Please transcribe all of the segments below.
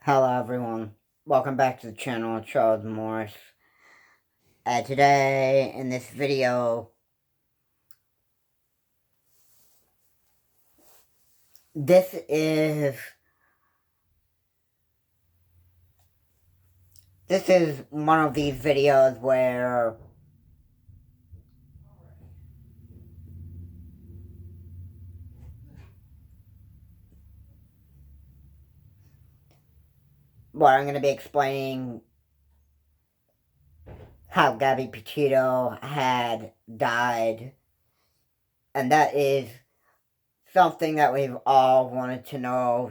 Hello everyone, welcome back to the channel, Charles Morris. Today, in this video, this is one of these videos where I'm going to be explaining how Gabby Patito had died, and that is something that we've all wanted to know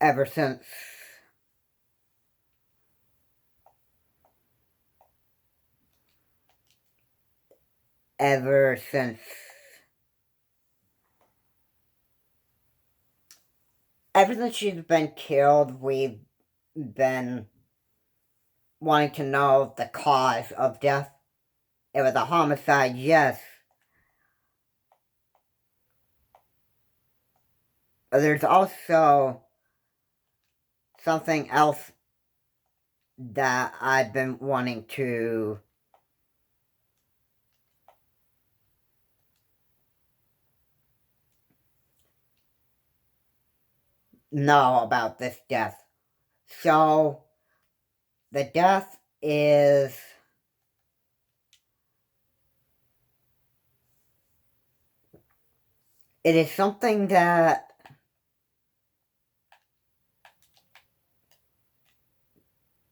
ever since ever since she's been killed. We've been wanting to know the cause of death. It was a homicide, yes. But there's also something else that I've been wanting to know about this death. So, the death is it is something that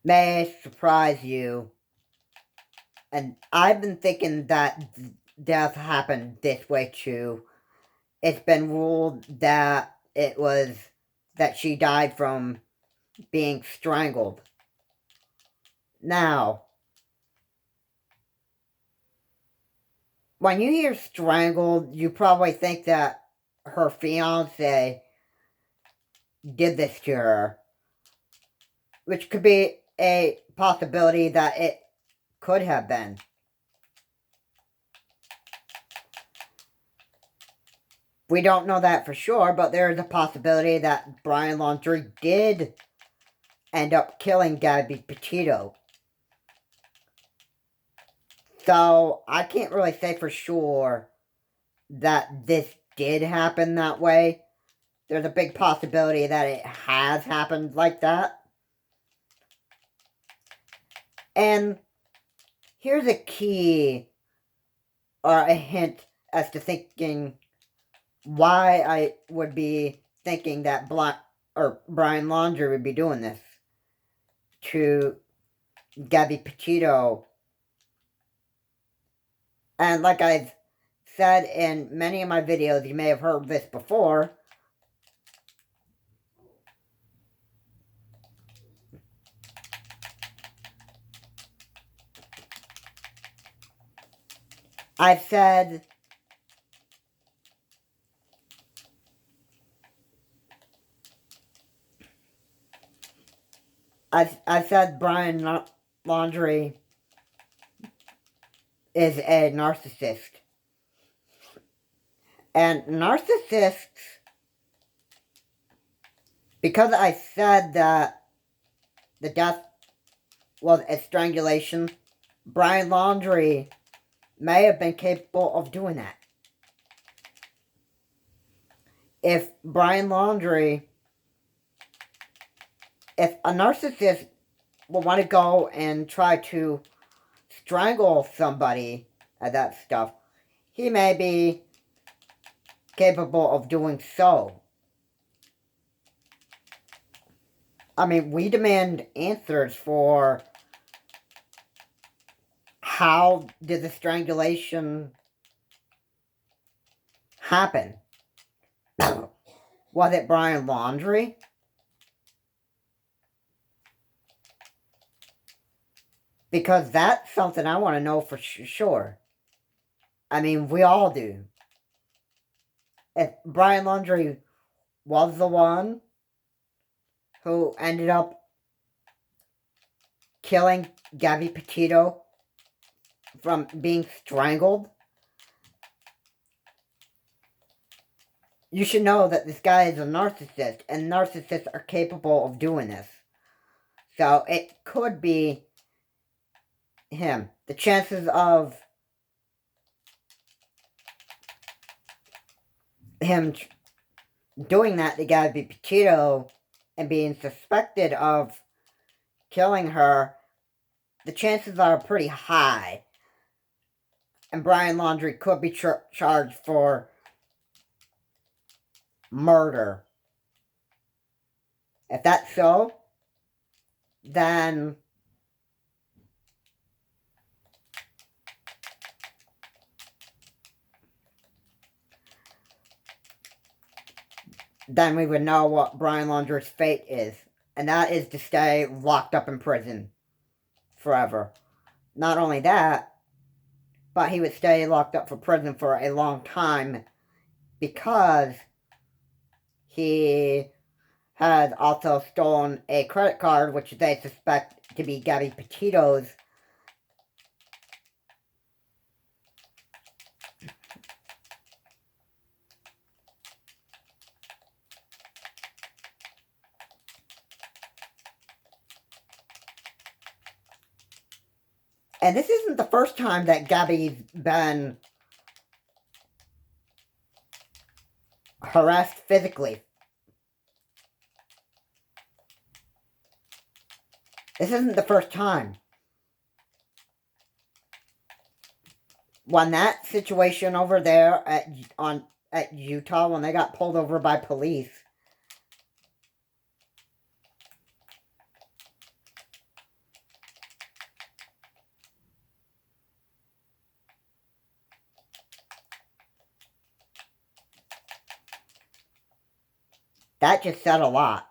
may surprise you. And I've been thinking that death happened this way too. It's been ruled that that she died from being strangled. Now, when you hear strangled, you probably think that her fiance did this to her, which could be a possibility that it could have been. We don't know that for sure, but there is a possibility that Brian Laundrie did end up killing Gabby Patito. So, I can't really say for sure that this did happen that way. There's a big possibility that it has happened like that. And here's a key, or a hint, as to thinking why I would be thinking that Brian Laundrie would be doing this to Gabby Patito. And like I've said in many of my videos, you may have heard this before, I've said Brian Laundrie is a narcissist. And narcissists, because I said that the death was a strangulation, Brian Laundrie may have been capable of doing that. If a narcissist will want to go and try to strangle somebody and that stuff, he may be capable of doing so. I mean, we demand answers for how did the strangulation happen? Was it Brian Laundrie? Because that's something I want to know for sure. I mean, we all do. If Brian Laundrie was the one who ended up killing Gabby Patito from being strangled, you should know that this guy is a narcissist, and narcissists are capable of doing this. So it could be him. The chances of him doing that to Gabby Petito and being suspected of killing her, the chances are pretty high. And Brian Laundrie could be charged for murder. If that's so, then we would know what Brian Laundrie's fate is. And that is to stay locked up in prison forever. Not only that, but he would stay locked up for prison for a long time because he had also stolen a credit card, which they suspect to be Gabby Petito's. And this isn't the first time that Gabby's been harassed physically. This isn't the first time. When that situation over there at Utah, when they got pulled over by police, that just said a lot.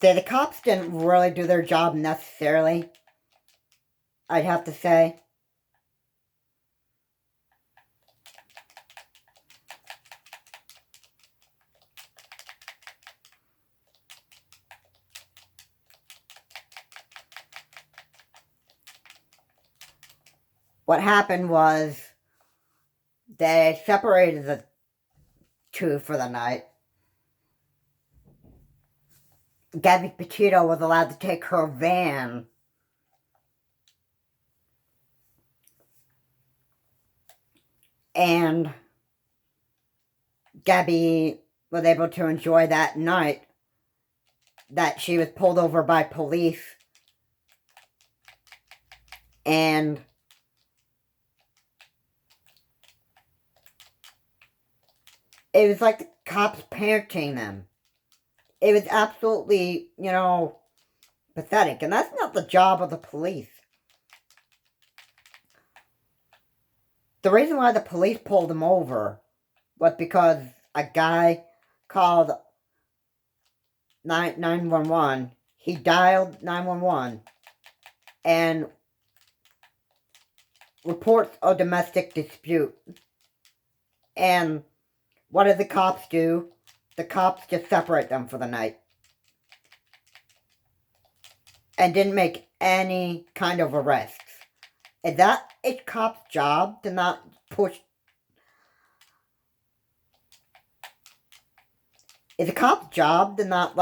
See, the cops didn't really do their job necessarily, I'd have to say. What happened was they separated the two for the night. Gabby Patito was allowed to take her van and Gabby was able to enjoy that night that she was pulled over by police, and it was like the cops parenting them. It was absolutely, pathetic. And that's not the job of the police. The reason why the police pulled him over was because a guy called 911. He dialed 911 and reports a domestic dispute. And what did the cops do? The cops just separate them for the night. And didn't make any kind of arrests. Is that a cop's job to not push? Is a cop's job to not,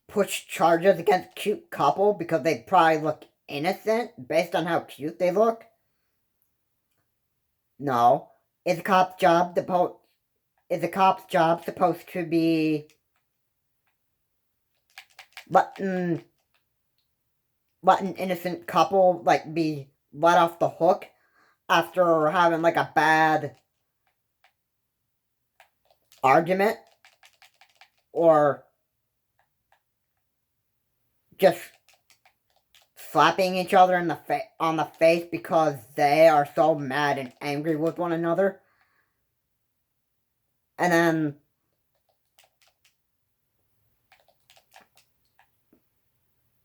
push charges against a cute couple because they probably look innocent based on how cute they look? No. Is a cop's job supposed to be letting an innocent couple be let off the hook after having a bad argument, or just slapping each other on the face because they are so mad and angry with one another? And then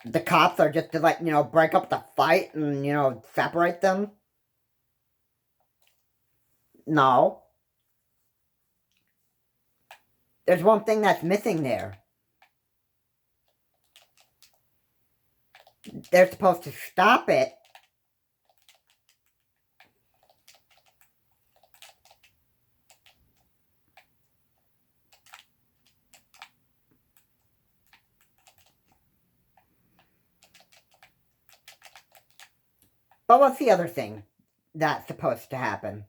the cops are just to break up the fight and separate them? No. There's one thing that's missing there. They're supposed to stop it. But what's the other thing that's supposed to happen?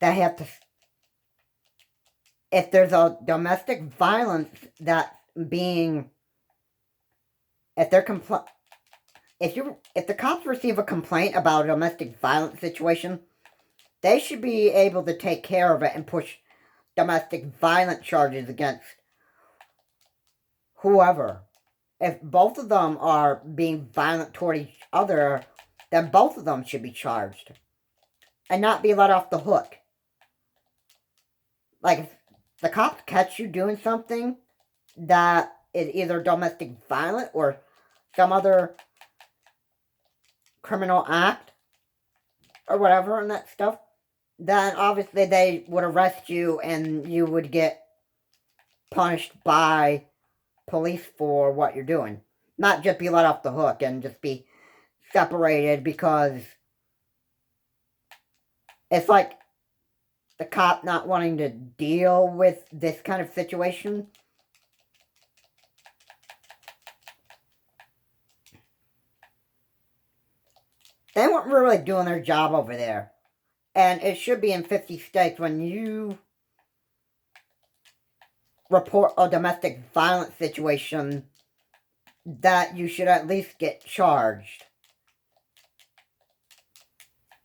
They have to... If there's a domestic violence that's being... If they're if the cops receive a complaint about a domestic violence situation, they should be able to take care of it and push domestic violence charges against whoever. If both of them are being violent toward each other, then both of them should be charged and not be let off the hook. Like, if the cops catch you doing something that is either domestic violence or some other criminal act or whatever and that stuff, then obviously they would arrest you and you would get punished by police for what you're doing. Not just be let off the hook and just be separated because it's like the cop not wanting to deal with this kind of situation. They weren't really doing their job over there. And it should be in 50 states when you report a domestic violence situation that you should at least get charged.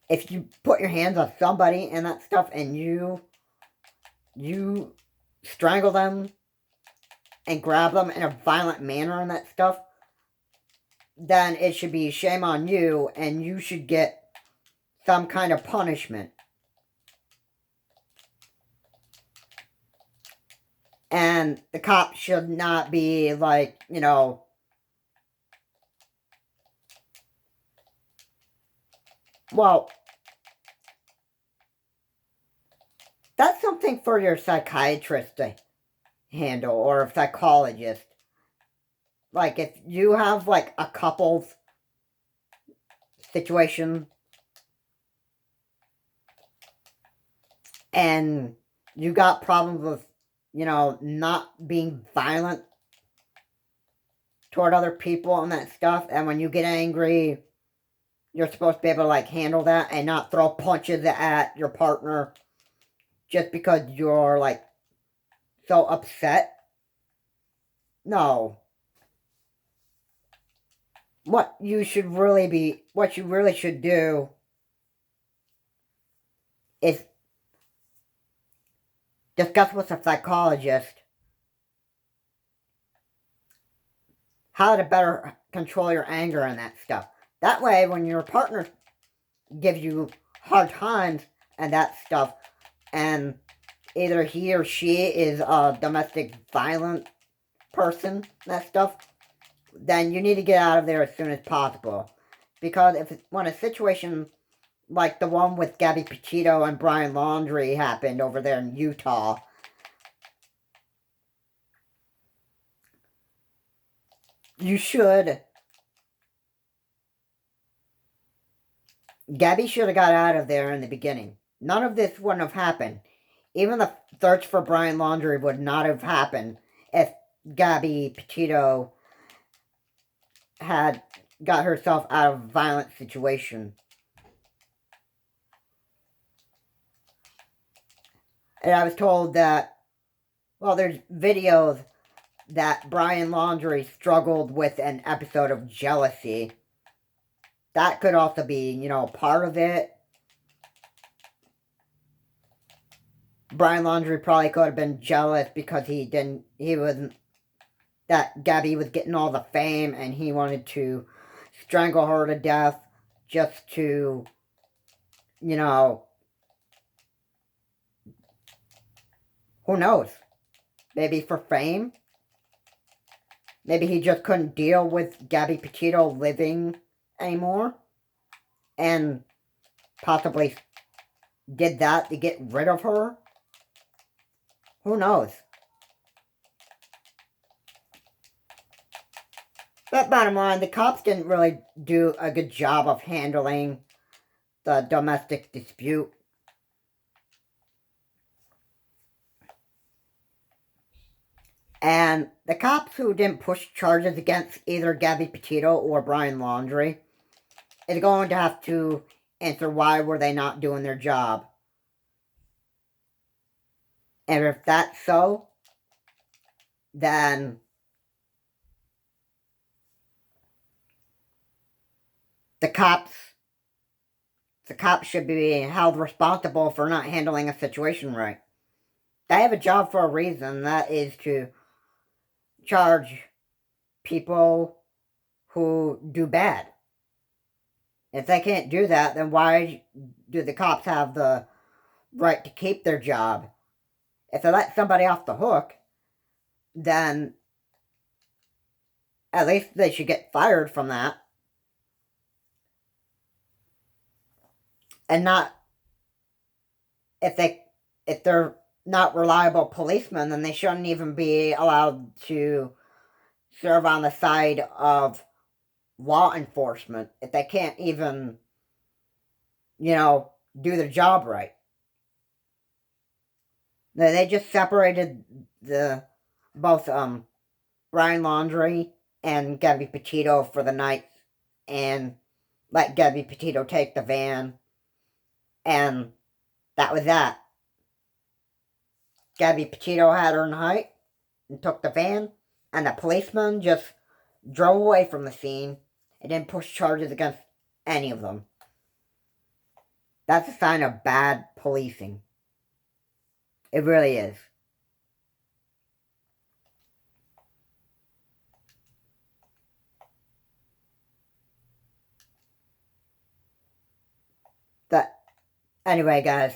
If you put your hands on somebody and that stuff and you strangle them and grab them in a violent manner and that stuff, then it should be shame on you and you should get some kind of punishment. And the cops should not be like, you know, well, that's something for your psychiatrist to handle or a psychologist. Like, if you have, like, a couple's situation and you got problems with, you know, not being violent toward other people and that stuff, and when you get angry, you're supposed to be able to, like, handle that and not throw punches at your partner just because you're, like, so upset. No. What you really should do is discuss with a psychologist how to better control your anger and that stuff. That way, when your partner gives you hard times and that stuff, and either he or she is a domestic violent person, that stuff, then you need to get out of there as soon as possible. Because when a situation like the one with Gabby Patito and Brian Laundrie happened over there in Utah, Gabby should have got out of there in the beginning. None of this wouldn't have happened. Even the search for Brian Laundrie would not have happened if Gabby Petito had got herself out of a violent situation. And I was told that, well, there's videos that Brian Laundrie struggled with an episode of jealousy. That could also be, you know, part of it. Brian Laundrie probably could have been jealous because that Gabby was getting all the fame and he wanted to strangle her to death just to, you know, who knows? Maybe for fame? Maybe he just couldn't deal with Gabby Petito living anymore and possibly did that to get rid of her. Who knows? But bottom line, the cops didn't really do a good job of handling the domestic dispute. And the cops who didn't push charges against either Gabby Petito or Brian Laundrie is going to have to answer why were they not doing their job. And if that's so, then the cops should be held responsible for not handling a situation right. They have a job for a reason, that is to charge people who do bad. If they can't do that, then why do the cops have the right to keep their job? If they let somebody off the hook, then at least they should get fired from that. And not, if they're not reliable policemen, then they shouldn't even be allowed to serve on the side of law enforcement if they can't even, do their job right. They just separated both Brian Laundrie and Gabby Petito for the night and let Gabby Petito take the van, and that was that. Gabby Petito had her night and took the van, and the policeman just drove away from the scene and didn't push charges against any of them. That's a sign of bad policing. It really is. But anyway, guys,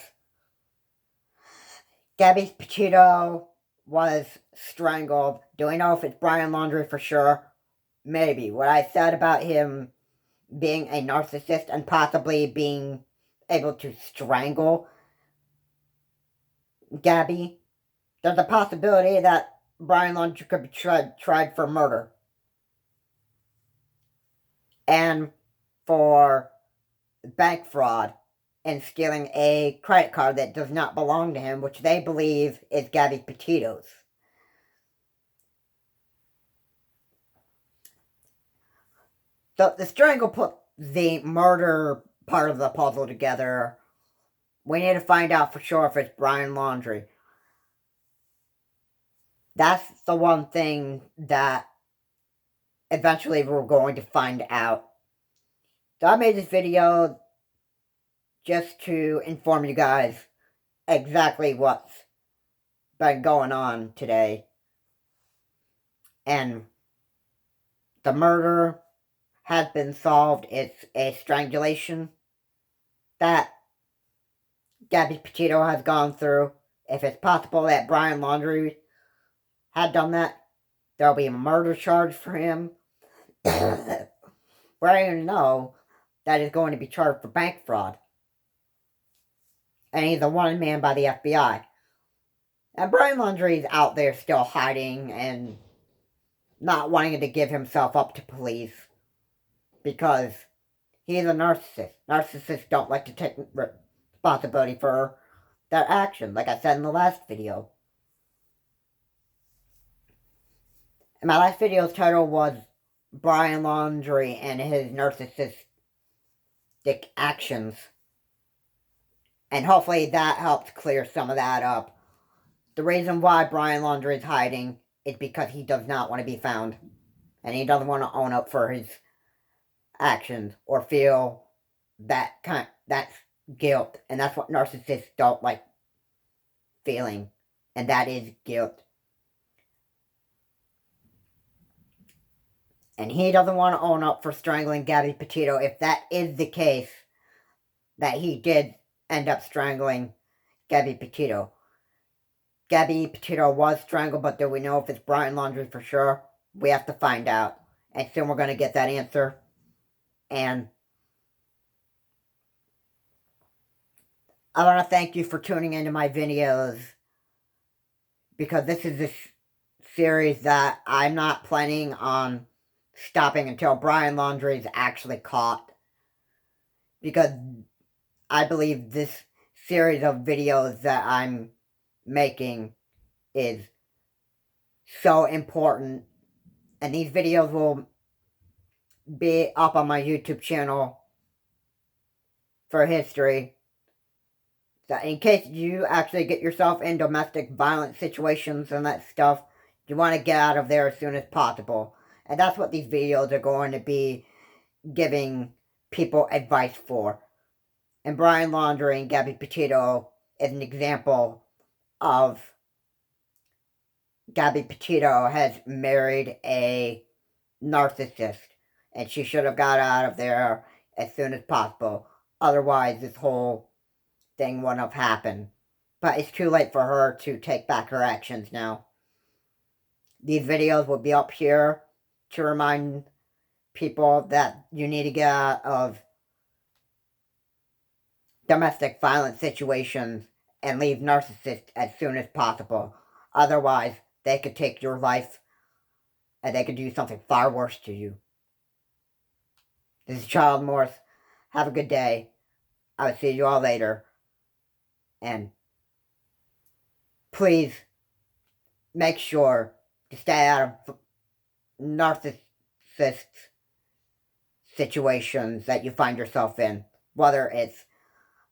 Gabby Petito was strangled. Do we know if it's Brian Laundrie for sure? Maybe. What I said about him being a narcissist and possibly being able to strangle Gabby, there's a possibility that Brian Laundrie could be tried for murder. And for bank fraud and stealing a credit card that does not belong to him, which they believe is Gabby Petito's. So the Strangle put the murder part of the puzzle together. We need to find out for sure if it's Brian Laundrie. That's the one thing that eventually we're going to find out. So I made this video just to inform you guys exactly what's been going on today. And the murder has been solved. It's a strangulation that Gabby Petito has gone through. If it's possible that Brian Laundrie had done that, there'll be a murder charge for him. Where I even know that he's going to be charged for bank fraud. And he's a wanted man by the FBI. And Brian Laundrie's out there still hiding and not wanting to give himself up to police because he's a narcissist. Narcissists don't like to take responsibility for their actions, like I said in the last video. And my last video's title was Brian Laundrie and his narcissistic actions. And hopefully that helps clear some of that up. The reason why Brian Laundrie is hiding is because he does not want to be found. And he doesn't want to own up for his actions or feel that's guilt. And that's what narcissists don't like feeling. And that is guilt. And he doesn't want to own up for strangling Gabby Petito. If that is the case, that he did end up strangling Gabby Petito. Gabby Petito was strangled, but do we know if it's Brian Laundrie for sure? We have to find out. And soon we're going to get that answer. And I want to thank you for tuning into my videos, because this is this series that I'm not planning on stopping until Brian Laundrie is actually caught, because I believe this series of videos that I'm making is so important, and these videos will be up on my YouTube channel for history. So in case you actually get yourself in domestic violence situations and that stuff, you want to get out of there as soon as possible. And that's what these videos are going to be giving people advice for. And Brian Laundrie and Gabby Patito is an example of. Gabby Patito has married a narcissist, and she should have got out of there as soon as possible. Otherwise, this whole thing wouldn't have happened. But it's too late for her to take back her actions now. These videos will be up here to remind people that you need to get out of domestic violence situations and leave narcissists as soon as possible. Otherwise, they could take your life and they could do something far worse to you. This is Child Morse. Have a good day. I will see you all later. And please make sure to stay out of narcissist situations that you find yourself in. Whether it's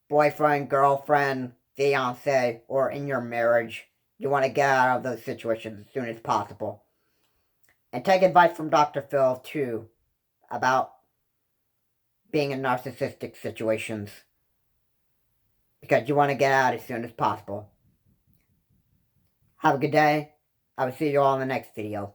boyfriend, girlfriend, fiance, or in your marriage. You want to get out of those situations as soon as possible. And take advice from Dr. Phil, too, about being in narcissistic situations, because you want to get out as soon as possible. Have a good day. I will see you all in the next video.